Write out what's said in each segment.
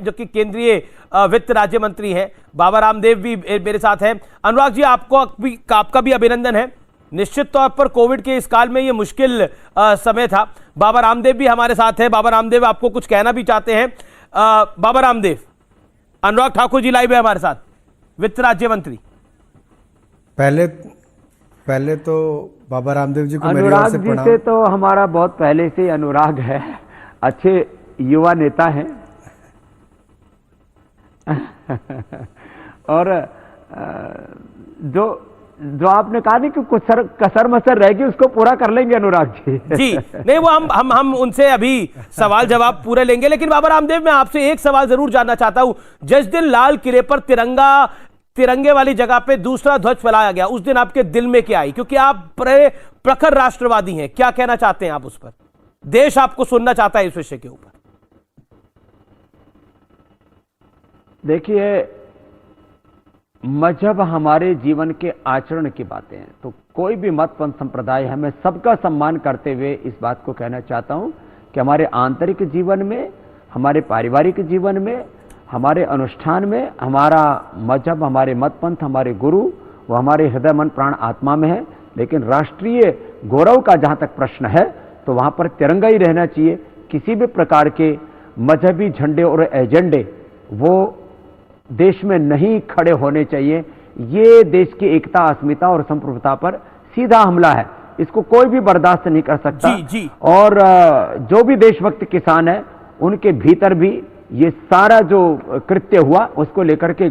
जो कि केंद्रीय वित्त राज्य मंत्री हैं। बाबा रामदेव भी मेरे साथ हैं। अनुराग जी, आपका भी अभिनंदन है। निश्चित तौर पर कोविड के इस काल में ये मुश्किल समय था। बाबा रामदेव भी हमारे साथ हैं। बाबा रामदेव, आपको कुछ कहना भी चाहते हैं? बाबा रामदेव, अनुराग ठाकुर जी लाइव है हमारे साथ, वित्त राज्य मंत्री। पहले तो बाबा रामदेव जी को मेरी ओर अनुराग से जी प्रणाम। से तो हमारा बहुत पहले से अनुराग है, अच्छे युवा नेता हैं और जो आपने कहा नहीं कि कुछ कसर मसर रहेगी उसको पूरा कर लेंगे अनुराग जी। जी नहीं, वो हम उनसे अभी सवाल जवाब पूरे लेंगे, लेकिन बाबा रामदेव, मैं आपसे एक सवाल जरूर जानना चाहता हूं। जिस दिन लाल किले पर तिरंगे वाली जगह पे दूसरा ध्वज फहराया गया, उस दिन आपके दिल में क्या आई? क्योंकि आप प्रखर राष्ट्रवादी हैं, क्या कहना चाहते हैं आप उस पर? देश आपको सुनना चाहता है इस विषय के ऊपर। देखिए, मजहब हमारे जीवन के आचरण की बातें हैं, तो कोई भी मत पंथ संप्रदाय है, मैं सबका सम्मान करते हुए इस बात को कहना चाहता हूं कि हमारे आंतरिक जीवन में, हमारे पारिवारिक जीवन में, हमारे अनुष्ठान में हमारा मजहब, हमारे मत पंथ, हमारे गुरु वो हमारे हृदय मन प्राण आत्मा में है। लेकिन राष्ट्रीय गौरव का जहां तक प्रश्न है तो वहां पर तिरंगा ही रहना चाहिए। किसी भी प्रकार के मजहबी झंडे और एजेंडे वो देश में नहीं खड़े होने चाहिए। ये देश की एकता, अस्मिता और संप्रभुता पर सीधा हमला है, इसको कोई भी बर्दाश्त नहीं कर सकता। जी। और जो भी देशभक्त किसान है उनके भीतर भी ये सारा जो कृत्य हुआ उसको लेकर के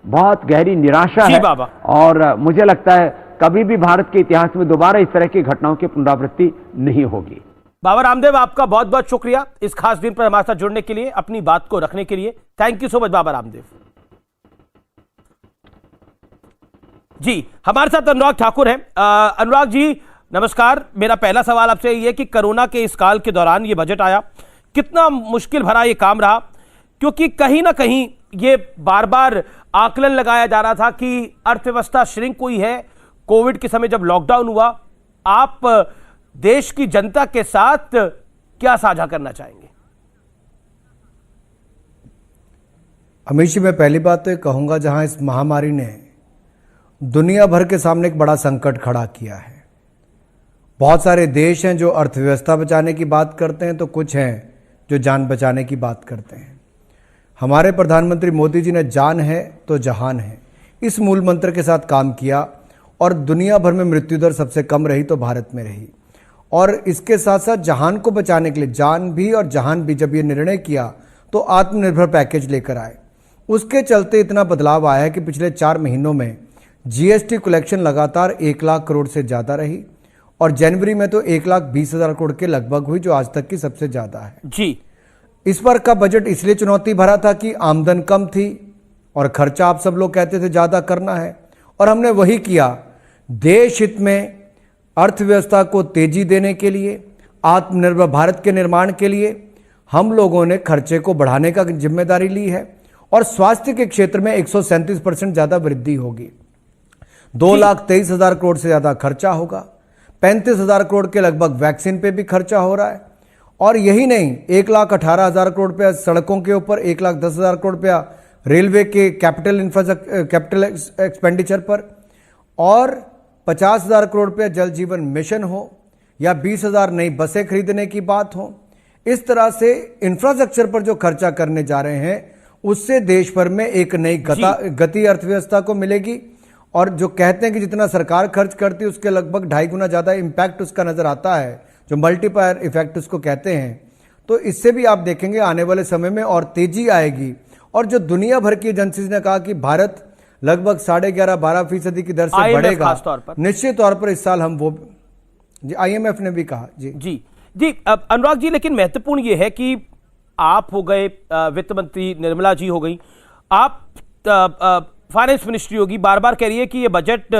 बहुत गहरी निराशा है बाबा। और मुझे लगता है कभी भी भारत के इतिहास में दोबारा इस तरह की घटनाओं की पुनरावृत्ति नहीं होगी। बाबा रामदेव, आपका बहुत बहुत शुक्रिया इस खास दिन पर हमारे साथ जुड़ने के लिए, अपनी बात को रखने के लिए। Thank you so much Baba Ramdev ji. हमारे साथ अनुराग ठाकुर हैं। अनुराग जी नमस्कार। मेरा पहला सवाल आपसे ये है कि कोरोना के इस काल के दौरान ये बजट आया, कितना मुश्किल भरा ये काम रहा? क्योंकि कहीं ना कहीं ये बार बार आकलन लगाया जा रहा था कि अर्थव्यवस्था श्रिंक हुई है। कोविड के समय जब लॉकडाउन हुआ, आप देश की जनता के साथ क्या साझा करना चाहेंगे? अमीश जी, मैं पहली बात तो ये कहूंगा, जहां इस महामारी ने दुनिया भर के सामने एक बड़ा संकट खड़ा किया है। बहुत सारे देश हैं जो अर्थव्यवस्था बचाने की बात करते हैं, तो कुछ हैं जो जान बचाने की बात करते हैं। हमारे प्रधानमंत्री मोदी जी ने जान है तो जहान है, इस मूल मंत्र के साथ काम किया और दुनिया भर में मृत्यु दर सबसे कम रही तो भारत में रही। और इसके साथ साथ जहान को बचाने के लिए जान भी और जहान भी जब ये निर्णय किया तो आत्मनिर्भर पैकेज लेकर आए। उसके चलते इतना बदलाव आया है कि पिछले 4 महीनों में जीएसटी कलेक्शन लगातार 1 लाख करोड़ से ज़्यादा रही और जनवरी में तो 1,20,000 करोड़ के लगभग हुई, जो आज तक की सबसे ज़्यादा है जी। इस बार का बजट इसलिए चुनौती भरा था कि आमदन कम थी और खर्चा आप सब लोग कहते थे ज़्यादा करना है, और हमने वही किया। देश हित में अर्थव्यवस्था को तेजी देने के लिए, आत्मनिर्भर भारत के निर्माण के लिए हम लोगों ने खर्चे को बढ़ाने का जिम्मेदारी ली है और स्वास्थ्य के क्षेत्र में 137% ज़्यादा वृद्धि होगी। 2,23,000 करोड़ से ज़्यादा खर्चा होगा। 35,000 करोड़ के लगभग वैक्सीन पे भी खर्चा हो रहा है। और यही नहीं, 1,18,000 करोड़ रुपया सड़कों के ऊपर, 1,10,000 करोड़ रुपया रेलवे के कैपिटल एक्सपेंडिचर पर, और 50,000 करोड़ रुपया जल जीवन मिशन हो या 20,000 नई बसें खरीदने की बात हो। इस तरह से इंफ्रास्ट्रक्चर पर जो खर्चा करने जा रहे हैं उससे देश भर में एक नई गति अर्थव्यवस्था को मिलेगी। और जो कहते हैं कि जितना सरकार खर्च करती है उसके लगभग 2.5 गुना ज़्यादा इम्पैक्ट उसका नज़र आता है, जो मल्टीप्लायर इफेक्ट उसको कहते हैं। तो इससे भी आप देखेंगे आने वाले समय में और तेजी आएगी। और जो दुनिया भर की एजेंसीज ने कहा कि भारत लगभग 11.5-12% की दर से बढ़ेगा, निश्चित तौर पर इस साल हम वो IMF ने भी कहा। जी अनुराग जी, लेकिन महत्वपूर्ण ये है कि आप हो गए वित्त मंत्री, निर्मला जी हो गई, आप फाइनेंस मिनिस्ट्री होगी, बार बार कह रही है कि ये बजट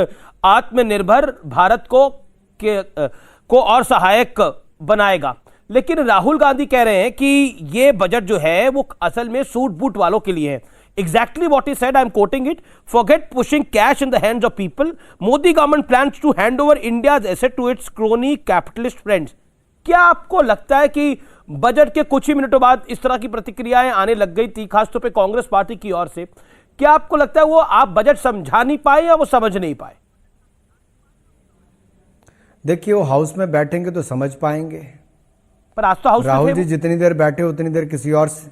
आत्मनिर्भर भारत को और सहायक बनाएगा। लेकिन राहुल गांधी कह रहे हैं कि ये बजट जो है वो असल में सूट बूट वालों के लिए है। Exactly what he said, I am quoting it. Forget pushing cash in the hands of people. Modi government plans to hand over India's asset to its crony capitalist friends. क्या आपको लगता है कि budget के कुछ ही मिनटों बाद इस तरह की प्रतिक्रियाएं आने लग गई थी, खासतौर पे कांग्रेस पार्टी की ओर से। क्या आपको लगता है वो आप बजट समझा नहीं पाए या वो समझ नहीं पाए? देखिए, वो हाउस में बैठेंगे तो समझ पाएंगे, पर आज तो हाउस में राहुल थे जी वो। जितनी देर बैठे उतनी देर किसी और से,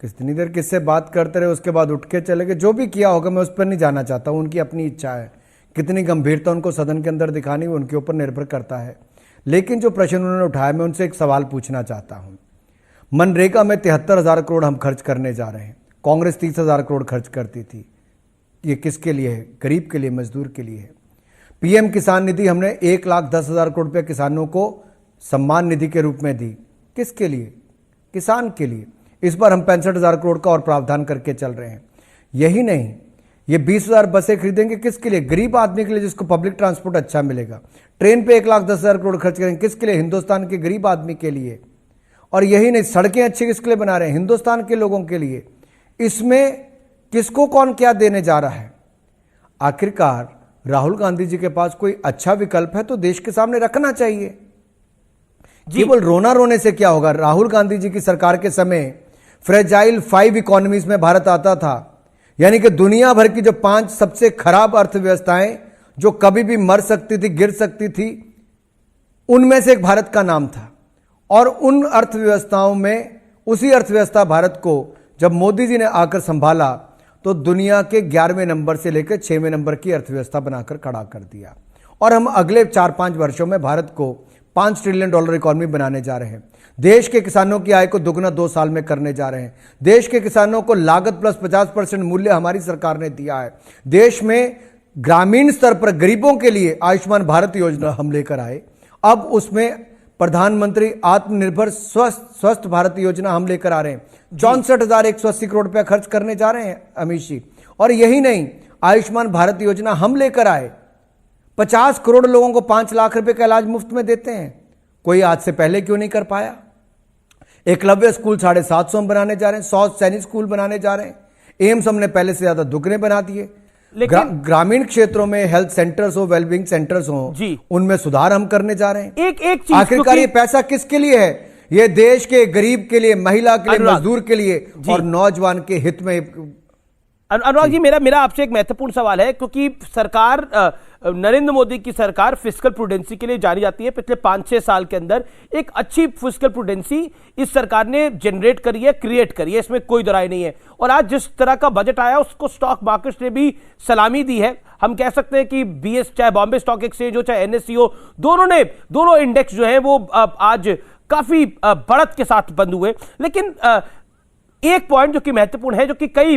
कितनी देर किससे बात करते रहे, उसके बाद उठ के चले गए। जो भी किया होगा मैं उस पर नहीं जाना चाहता हूं, उनकी अपनी इच्छा है। कितनी गंभीरता उनको सदन के अंदर दिखानी वो उनके ऊपर निर्भर करता है। लेकिन जो प्रश्न उन्होंने उठाया, मैं उनसे एक सवाल पूछना चाहता हूं। मनरेगा में 73,000 करोड़ हम खर्च करने जा रहे हैं, कांग्रेस 30,000 करोड़ खर्च करती थी। ये किसके लिए है? गरीब के लिए, मजदूर के लिए है। पीएम किसान निधि हमने 1,10,000 करोड़ रुपये किसानों को सम्मान निधि के रूप में दी। किसके लिए? किसान के लिए। इस बार हम 65,000 करोड़ का और प्रावधान करके चल रहे हैं। यही नहीं, ये 20,000 बसें खरीदेंगे। किसके लिए? गरीब आदमी के लिए, जिसको पब्लिक ट्रांसपोर्ट अच्छा मिलेगा। ट्रेन पे 1,10,000 करोड़ खर्च करेंगे। किसके लिए? हिंदुस्तान के गरीब आदमी के लिए। और यही नहीं, सड़कें अच्छी किसके लिए बना रहे हैं? हिंदुस्तान के लोगों के लिए। इसमें किसको कौन क्या देने जा रहा है? आखिरकार राहुल गांधी जी के पास कोई अच्छा विकल्प है तो देश के सामने रखना चाहिए। केवल रोना रोने से क्या होगा? राहुल गांधी जी की सरकार के समय फ्रेजाइल 5 इकोनॉमीज में भारत आता था, यानी कि दुनिया भर की जो 5 सबसे खराब अर्थव्यवस्थाएं जो कभी भी मर सकती थी, गिर सकती थी, उनमें से एक भारत का नाम था। और उन अर्थव्यवस्थाओं में, उसी अर्थव्यवस्था भारत को जब मोदी जी ने आकर संभाला तो दुनिया के 11वें नंबर से लेकर 6वें नंबर की अर्थव्यवस्था बनाकर खड़ा कर दिया। और हम अगले 4-5 वर्षों में भारत को $5 ट्रिलियन इकोनॉमी बनाने जा रहे हैं। देश के किसानों की आय को दुगना 2 साल में करने जा रहे हैं। देश के किसानों को लागत प्लस 50% मूल्य हमारी सरकार ने दिया है। देश में ग्रामीण स्तर पर गरीबों के लिए आयुष्मान भारत योजना हम लेकर आए। अब उसमें प्रधानमंत्री आत्मनिर्भर स्वस्थ भारत योजना हम लेकर आ रहे हैं। 64,180 करोड़ रुपया खर्च करने जा रहे हैं अमित जी। और यही नहीं, आयुष्मान भारत योजना हम लेकर आए। 50 करोड़ लोगों को 5 लाख रुपए का इलाज मुफ्त में देते हैं। कोई आज से पहले क्यों नहीं कर पाया? एकलव्य स्कूल 750 हम बनाने जा रहे हैं। 100 सैनिक स्कूल बनाने जा रहे हैं। एम्स हमने पहले से ज्यादा दुगने बना दिए। लेकिन ग्रामीण क्षेत्रों में हेल्थ सेंटर्स हो, वेलबींग सेंटर्स हो, उनमें सुधार हम करने जा रहे हैं। एक चीज, आखिरकार ये पैसा किसके लिए है? ये देश के गरीब के लिए, महिला के लिए, मजदूर के लिए और नौजवान के हित में। अनुराग जी, मेरा आपसे एक महत्वपूर्ण सवाल है, क्योंकि सरकार, नरेंद्र मोदी की सरकार फिस्कल प्रूडेंसी के लिए जानी जाती है। पिछले 5-6 साल के अंदर एक अच्छी फिस्कल प्रूडेंसी इस सरकार ने जनरेट करी है, क्रिएट करी है, इसमें कोई दराय नहीं है। और आज जिस तरह का बजट आया उसको स्टॉक मार्केट ने भी सलामी दी है। हम कह सकते हैं कि बीएस, चाहे बॉम्बे स्टॉक एक्सचेंज हो, चाहे एनएसई हो, दोनों इंडेक्स जो है वो आज काफी बढ़त के साथ बंद हुए। लेकिन एक पॉइंट जो कि महत्वपूर्ण है, जो कि कई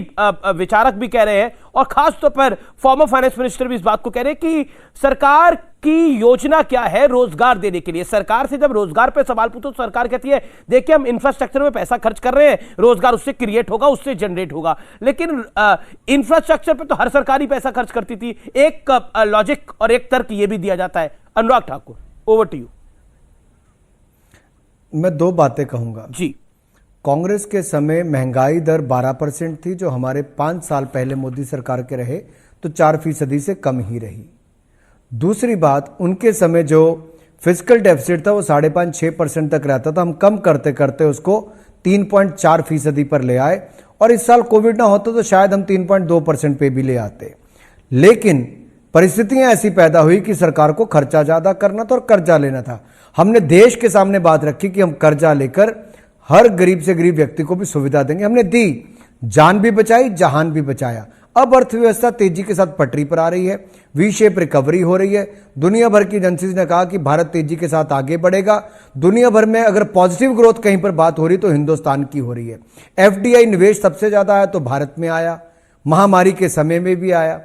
विचारक भी कह रहे हैं और खासतौर पर फॉर्मर फाइनेंस मिनिस्टर भी इस बात को कह रहे हैं कि सरकार की योजना क्या है रोजगार देने के लिए। सरकार से जब रोजगार पे सवाल पूछो तो सरकार कहती है देखिए हम इंफ्रास्ट्रक्चर में पैसा खर्च कर रहे हैं, रोजगार उससे क्रिएट होगा, उससे जनरेट होगा। लेकिन इंफ्रास्ट्रक्चर पे तो हर सरकार ही पैसा खर्च करती थी। एक लॉजिक और एक तर्क ये भी दिया जाता है। Anurag Thakur, over to you. मैं 2 बातें कहूंगा जी। कांग्रेस के समय महंगाई दर 12% थी, जो हमारे 5 साल पहले मोदी सरकार के रहे तो 4% से कम ही रही। दूसरी बात, उनके समय जो फिस्कल डेफिसिट था वो 5.5-6% तक रहता था। हम कम करते करते उसको 3.4% पर ले आए और इस साल कोविड ना होता तो शायद हम 3.2% पे भी ले आते। लेकिन परिस्थितियां ऐसी पैदा हुई कि सरकार को खर्चा ज्यादा करना था और कर्जा लेना था। हमने देश के सामने बात रखी कि हम कर्जा लेकर हर गरीब से गरीब व्यक्ति को भी सुविधा देंगे। हमने दी, जान भी बचाई, जहान भी बचाया। अब अर्थव्यवस्था तेजी के साथ पटरी पर आ रही है, वी शेप रिकवरी हो रही है। दुनिया भर की एजेंसीज ने कहा कि भारत तेजी के साथ आगे बढ़ेगा। दुनिया भर में अगर पॉजिटिव ग्रोथ कहीं पर बात हो रही तो हिंदुस्तान की हो रही है। एफडीआई निवेश सबसे ज्यादा आया तो भारत में आया, महामारी के समय में भी आया।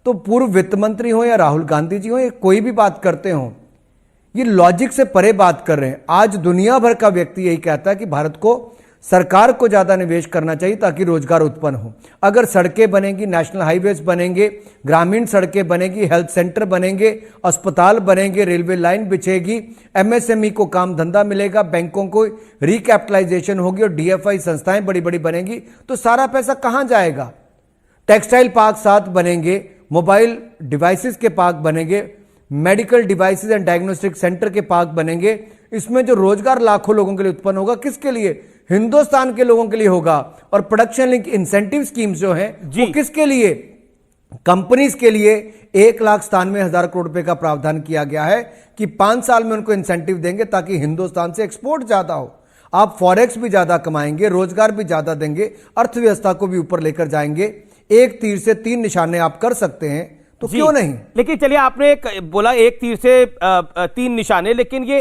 तो पूर्व वित्त मंत्री हो या राहुल गांधी जी हो या कोई भी बात करते हो, ये लॉजिक से परे बात कर रहे हैं। आज दुनिया भर का व्यक्ति यही कहता है कि भारत को, सरकार को ज्यादा निवेश करना चाहिए ताकि रोजगार उत्पन्न हो। अगर सड़कें बनेंगी, नेशनल हाईवेज बनेंगे, ग्रामीण सड़कें बनेंगी, हेल्थ सेंटर बनेंगे, अस्पताल बनेंगे, रेलवे लाइन बिछेगी, एमएसएमई को काम धंधा मिलेगा, बैंकों को रिकैपिटलाइजेशन होगी और डीएफआई संस्थाएं बड़ी बड़ी बनेंगी, तो सारा पैसा कहां जाएगा? टेक्सटाइल पार्क 7 बनेंगे, मोबाइल डिवाइसेस के पार्क बनेंगे, medical devices and diagnostic centre के पार्क बनेंगे, इसमें जो रोजगार लाखों लोगों के लिए उत्पन्न होगा, किसके लिए? हिंदुस्तान के लोगों के लिए होगा। और प्रोडक्शन लिंक इंसेंटिव स्कीम्स जो हैं वो किसके लिए? कंपनीज के लिए 1,97,000 करोड़ रुपए का प्रावधान किया गया है कि 5 साल में उनको इंसेंटिव देंगे ताकि हिंदुस्तान से एक्सपोर्ट ज्यादा हो। आप फॉरेक्स भी ज्यादा कमाएंगे, रोजगार भी ज्यादा देंगे, अर्थव्यवस्था को भी ऊपर लेकर जाएंगे। एक तीर से 3 निशाने आप कर सकते हैं, तो क्यों नहीं? लेकिन चलिए, आपने बोला एक तीर से 3 निशाने, लेकिन ये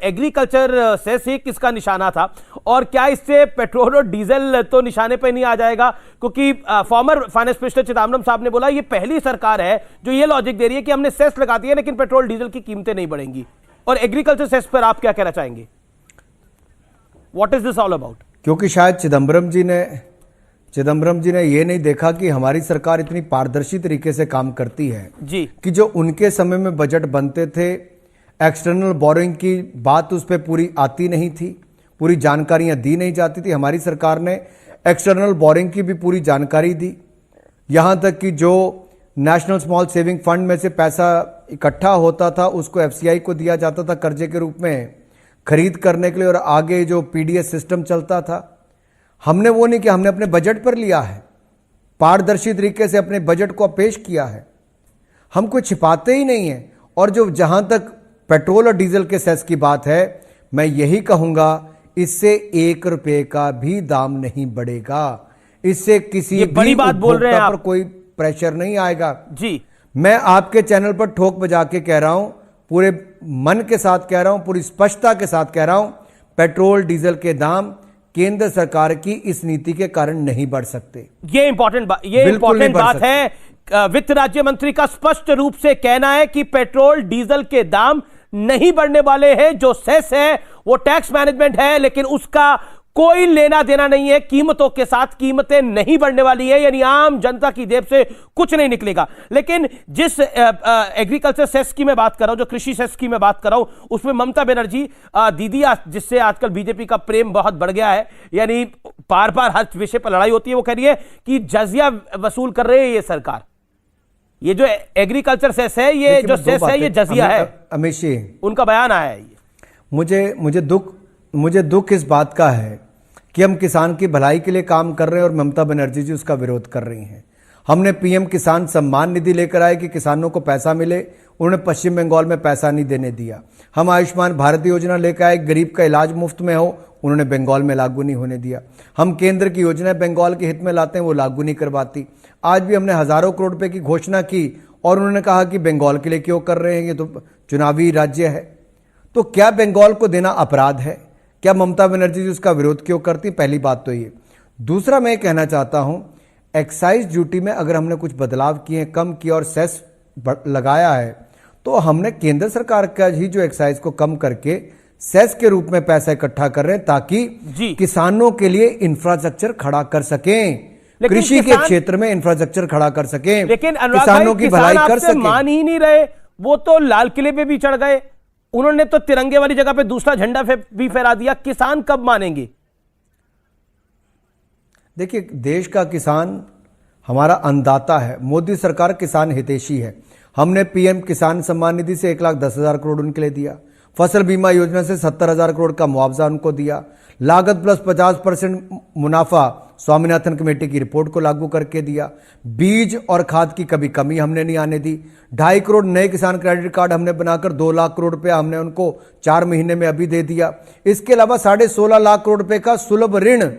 एग्रीकल्चर सेस ये किसका निशाना था? और क्या इससे पेट्रोल और डीजल तो निशाने पे नहीं आ जाएगा? क्योंकि फॉर्मर फाइनेंस मिनिस्टर चिदम्बरम साहब ने बोला ये पहली सरकार है जो ये लॉजिक दे रही है कि हमने सेस लगा दिया लेकिन पेट्रोल डीजल की कीमतें नहीं बढ़ेंगी। और एग्रीकल्चर सेस पर आप क्या कहना चाहेंगे? What is this all about? क्योंकि शायद चिदम्बरम जी ने ये नहीं देखा कि हमारी सरकार इतनी पारदर्शी तरीके से काम करती है जी, कि जो उनके समय में बजट बनते थे, एक्सटर्नल बोरोइंग की बात उस पर पूरी आती नहीं थी, पूरी जानकारियां दी नहीं जाती थी। हमारी सरकार ने एक्सटर्नल बोरोइंग की भी पूरी जानकारी दी, यहां तक कि जो नेशनल स्मॉल सेविंग फंड में से पैसा इकट्ठा होता था उसको एफसीआई को दिया जाता था कर्जे के रूप में खरीद करने के लिए, और आगे जो पीडीएस सिस्टम चलता था, हमने वो नहीं किया। हमने अपने बजट पर लिया है, पारदर्शी तरीके से अपने बजट को पेश किया है, हम कोई छिपाते ही नहीं है। और जो जहां तक पेट्रोल और डीजल के सेस की बात है, मैं यही कहूंगा इससे 1 रुपए का भी दाम नहीं बढ़ेगा, इससे किसी बड़ी बात बोल रहे हैं आप, पर कोई प्रेशर नहीं आएगा जी। मैं आपके चैनल पर ठोक बजा के कह रहा हूं, पूरे मन के साथ कह रहा हूं, पूरी स्पष्टता के साथ कह रहा हूं, पेट्रोल डीजल के दाम केंद्र सरकार की इस नीति के कारण नहीं बढ़ सकते। ये इंपॉर्टेंट बात है। वित्त राज्य मंत्री का स्पष्ट रूप से कहना है कि पेट्रोल डीजल के दाम नहीं बढ़ने वाले हैं। जो सेस है वो टैक्स मैनेजमेंट है, लेकिन उसका कोई लेना देना नहीं है कीमतों के साथ। कीमतें नहीं बढ़ने वाली है, यानी आम जनता की जेब से कुछ नहीं निकलेगा। लेकिन जिस एग्रीकल्चर सेस की मैं बात कर रहा हूं, जो कृषि सेस की मैं बात कर रहा हूं, उसमें ममता बनर्जी दीदी, जिससे आजकल बीजेपी का प्रेम बहुत बढ़ गया है, यानी बार बार हर विषय पर लड़ाई होती है, वो कह रही है कि जजिया वसूल कर रहे हैं ये सरकार। ये जो एग्रीकल्चर सेस है, ये जो सेस है, ये जजिया है। अमित जी, उनका बयान आया है। मुझे दुख इस बात का है कि हम किसान की भलाई के लिए काम कर रहे हैं और ममता बनर्जी जी उसका विरोध कर रही हैं। हमने पीएम किसान सम्मान निधि लेकर आए कि किसानों को पैसा मिले, उन्होंने पश्चिम बंगाल में पैसा नहीं देने दिया। हम आयुष्मान भारत योजना लेकर आए, गरीब का इलाज मुफ्त में हो, उन्होंने बंगाल में लागू नहीं होने दिया। हम केंद्र की योजनाएं बंगाल के हित में लाते हैं, वो लागू नहीं करवाती। आज भी हमने हजारों करोड़ रुपए की घोषणा की और उन्होंने कहा कि बंगाल के लिए क्यों कर रहे हैं, ये तो चुनावी राज्य है। तो क्या बंगाल को देना अपराध है? क्या ममता बनर्जी जी उसका विरोध क्यों करती? पहली बात तो ये। दूसरा मैं कहना चाहता हूं, एक्साइज ड्यूटी में अगर हमने कुछ बदलाव किए, कम किया और सेस लगाया है, तो हमने केंद्र सरकार का ही जो एक्साइज को कम करके सेस के रूप में पैसा इकट्ठा कर रहे हैं ताकि किसानों के लिए इंफ्रास्ट्रक्चर खड़ा कर सकें, कृषि के क्षेत्र में इंफ्रास्ट्रक्चर खड़ा कर सकें, लेकिन किसानों की भलाई कर सकें। मान ही नहीं रहे, वो तो लाल किले पे भी चढ़ गए, उन्होंने तो तिरंगे वाली जगह पे दूसरा झंडा भी फहरा दिया। किसान कब मानेंगे? देखिए, देश का किसान हमारा अन्नदाता है। मोदी सरकार किसान हितैषी है। हमने पीएम किसान सम्मान निधि से 1,10,000 करोड़ उनके लिए दिया, फसल बीमा योजना से 70,000 करोड़ का मुआवजा उनको दिया, लागत प्लस 50% मुनाफा स्वामीनाथन कमेटी की रिपोर्ट को लागू करके दिया, बीज और खाद की कभी कमी हमने नहीं आने दी, 2.5 करोड़ नए किसान क्रेडिट कार्ड हमने बनाकर 2 लाख करोड़ रुपया हमने उनको 4 महीने में अभी दे दिया। इसके अलावा 16.5 लाख करोड़ रुपए का सुलभ ऋण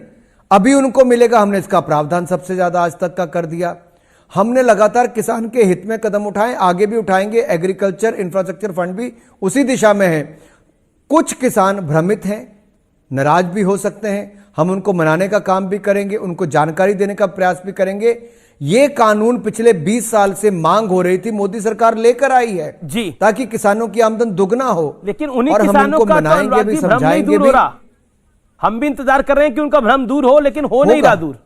अभी उनको मिलेगा, हमने इसका प्रावधान सबसे ज्यादा आज तक का कर दिया। हमने लगातार किसान के हित में कदम उठाए, आगे भी उठाएंगे। एग्रीकल्चर इंफ्रास्ट्रक्चर फंड भी उसी दिशा में है। कुछ किसान भ्रमित हैं, नाराज भी हो सकते हैं, हम उनको मनाने का काम भी करेंगे, उनको जानकारी देने का प्रयास भी करेंगे। ये कानून पिछले 20 साल से मांग हो रही थी, मोदी सरकार लेकर आई है जी, ताकि किसानों की आमदन दुगना हो। लेकिन उन्हीं किसानों का मनाएंगे भी, समझाएंगे भी। हम भी इंतजार कर रहे हैं कि उनका भ्रम दूर हो, लेकिन हो नहीं रहा दूर।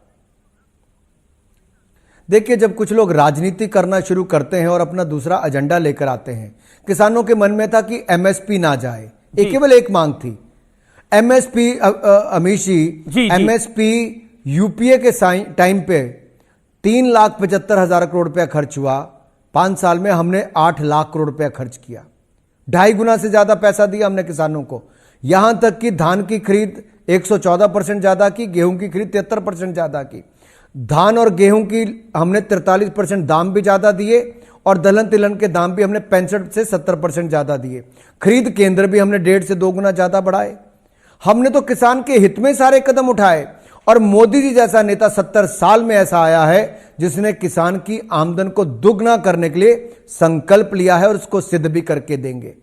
देखिए, जब कुछ लोग राजनीति करना शुरू करते हैं और अपना दूसरा एजेंडा लेकर आते हैं, किसानों के मन में था कि एमएसपी ना जाए, केवल एक मांग थी MSP. Amit ji, MSP UPA के टाइम पे 3,75,000 करोड़ रुपया खर्च हुआ, 5 साल में हमने 8 लाख करोड़ रुपया खर्च किया, 2.5 गुना से ज्यादा पैसा दिया हमने किसानों को। यहां तक कि धान की खरीद 114% ज्यादा की, गेहूं की खरीद 73% ज्यादा की। धान और गेहूं की हमने 43% दाम भी ज्यादा दिए और दलहन तिलहन के दाम भी हमने 65 से 70% ज्यादा दिए। खरीद केंद्र भी हमने 1.5 से 2 गुना ज्यादा बढ़ाए। हमने तो किसान के हित में सारे कदम उठाए और मोदी जी जैसा नेता 70 साल में ऐसा आया है जिसने किसान की आमदन को दुगना करने के लिए संकल्प लिया है और उसको सिद्ध भी करके देंगे।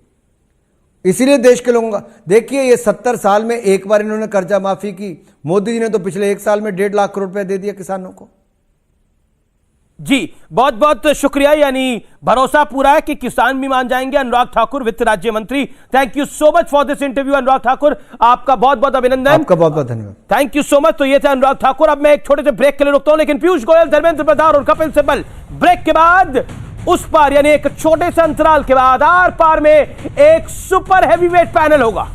इसीलिए देश के लोगों का देखिए, ये 70 साल में एक बार इन्होंने कर्जा माफी की। मोदी जी ने तो पिछले 1 साल में 1.5 लाख करोड़ रुपए दे दिया किसानों को। जी बहुत बहुत शुक्रिया। यानी भरोसा पूरा है कि किसान भी मान जाएंगे। अनुराग ठाकुर, वित्त राज्य मंत्री, thank you so much for this interview. Anurag Thakur, आपका बहुत बहुत अभिनंदन। आपका बहुत बहुत धन्यवाद। Thank you so much. तो ये थे अनुराग ठाकुर। अब मैं एक छोटे से ब्रेक के लिए रुकता हूं, लेकिन पीयूष गोयल, धर्मेंद्र प्रधान और कपिल सिब्बल ब्रेक के बाद उस पार, यानी एक छोटे से अंतराल के बाद आर पार में एक सुपर हैवीवेट पैनल होगा।